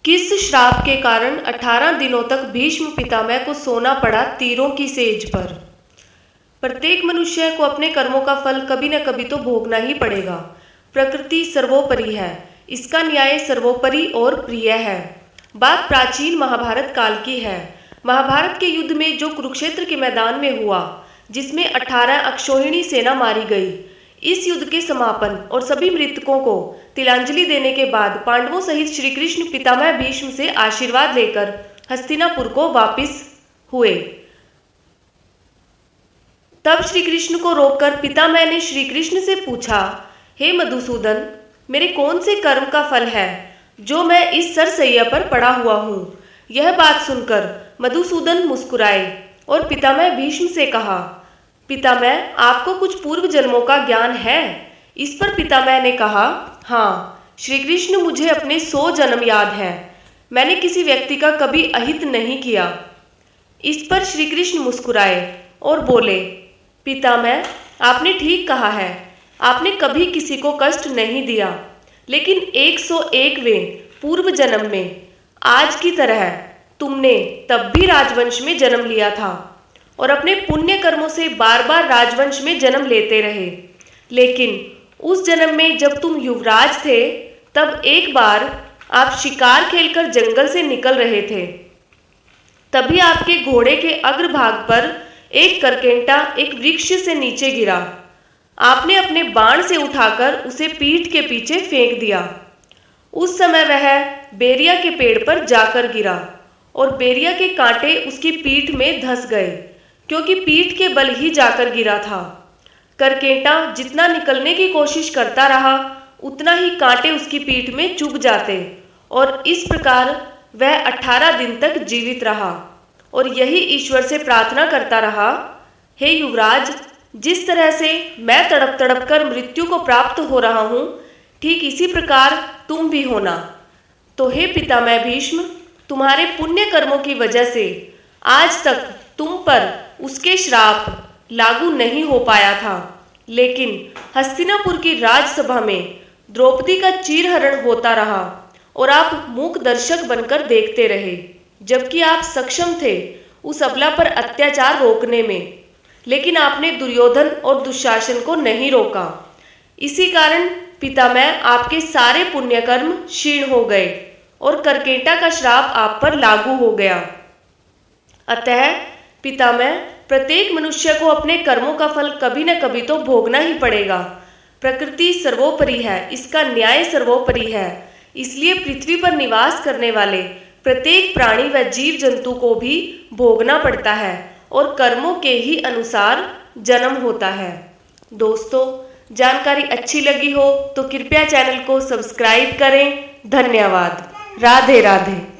किस श्राप के कारण 18 दिनों तक भीष्म पितामह को सोना पड़ा तीरों की सेज पर। प्रत्येक मनुष्य को अपने कर्मों का फल कभी न कभी तो भोगना ही पड़ेगा। प्रकृति सर्वोपरि है, इसका न्याय सर्वोपरि और प्रिय है। बात प्राचीन महाभारत काल की है। महाभारत के युद्ध में जो कुरुक्षेत्र के मैदान में हुआ, जिसमें 18 अक्षौहिणी सेना मारी गई, इस युद्ध के समापन और सभी मृतकों को तिलांजलि देने के बाद पांडवों सहित श्री कृष्ण पितामह भीष्म से आशीर्वाद लेकर हस्तिनापुर को वापस हुए। तब श्री कृष्ण को रोककर पितामह ने श्री कृष्ण से पूछा, हे मधुसूदन, मेरे कौन से कर्म का फल है जो मैं इस सरसैया पर पड़ा हुआ हूँ। यह बात सुनकर मधुसूदन मुस्कुराए और पितामह भीष्म से कहा, पितामह, आपको कुछ पूर्व जन्मों का ज्ञान है। इस पर पितामह ने कहा, हाँ श्री कृष्ण, मुझे अपने 100 जन्म याद है। मैंने किसी व्यक्ति का कभी अहित नहीं किया। इस पर श्री कृष्ण मुस्कुराए और बोले, पितामह, आपने ठीक कहा है, आपने कभी किसी को कष्ट नहीं दिया, लेकिन 101वें पूर्व जन्म में आज की तरह तुमने तब भी राजवंश में जन्म लिया था और अपने पुण्य कर्मों से बार बार राजवंश में जन्म लेते रहे। लेकिन उस जन्म में जब तुम युवराज थे, तब एक बार आप शिकार खेलकर जंगल से निकल रहे थे। तभी आपके घोड़े के अग्रभाग पर एक करकेंटा एक वृक्ष से नीचे गिरा। आपने अपने बाण से उठाकर उसे पीठ के पीछे फेंक दिया। उस समय वह बेरिया के पेड़ पर जाकर गिरा और बेरिया के कांटे उसकी पीठ में धंस गए, क्योंकि पीठ के बल ही जाकर गिरा था। करकेंटा जितना निकलने की कोशिश करता रहा, उतना ही कांटे उसकी पीठ में चुभ जाते और इस प्रकार वह 18 दिन तक जीवित रहा और यही ईश्वर से प्रार्थना करता रहा, हे युवराज, जिस तरह से मैं तड़प तड़प कर मृत्यु को प्राप्त हो रहा हूँ, ठीक इसी प्रकार तुम भी होना। तो हे पितामह भीष्म, तुम्हारे पुण्य कर्मों की वजह से आज तक तुम पर उसके श्राप लागू नहीं हो पाया था। लेकिन हस्तिनापुर की राजसभा में द्रौपदी का चीरहरण होता रहा और आप मूक दर्शक बनकर देखते रहे, जबकि आप सक्षम थे उस अबला पर अत्याचार रोकने में। लेकिन आपने दुर्योधन और दुशासन को नहीं रोका। इसी कारण पितामह, आपके सारे पुण्य कर्म क्षीण हो गए और करकेंटा का श्राप आप पर लागू हो गया। अतः पितामह, प्रत्येक मनुष्य को अपने कर्मों का फल कभी न कभी तो भोगना ही पड़ेगा। प्रकृति सर्वोपरि है, इसका न्याय सर्वोपरि है। इसलिए पृथ्वी पर निवास करने वाले प्रत्येक प्राणी व जीव जंतु को भी भोगना पड़ता है और कर्मों के ही अनुसार जन्म होता है। दोस्तों, जानकारी अच्छी लगी हो तो कृपया चैनल को सब्सक्राइब करें। धन्यवाद। राधे राधे।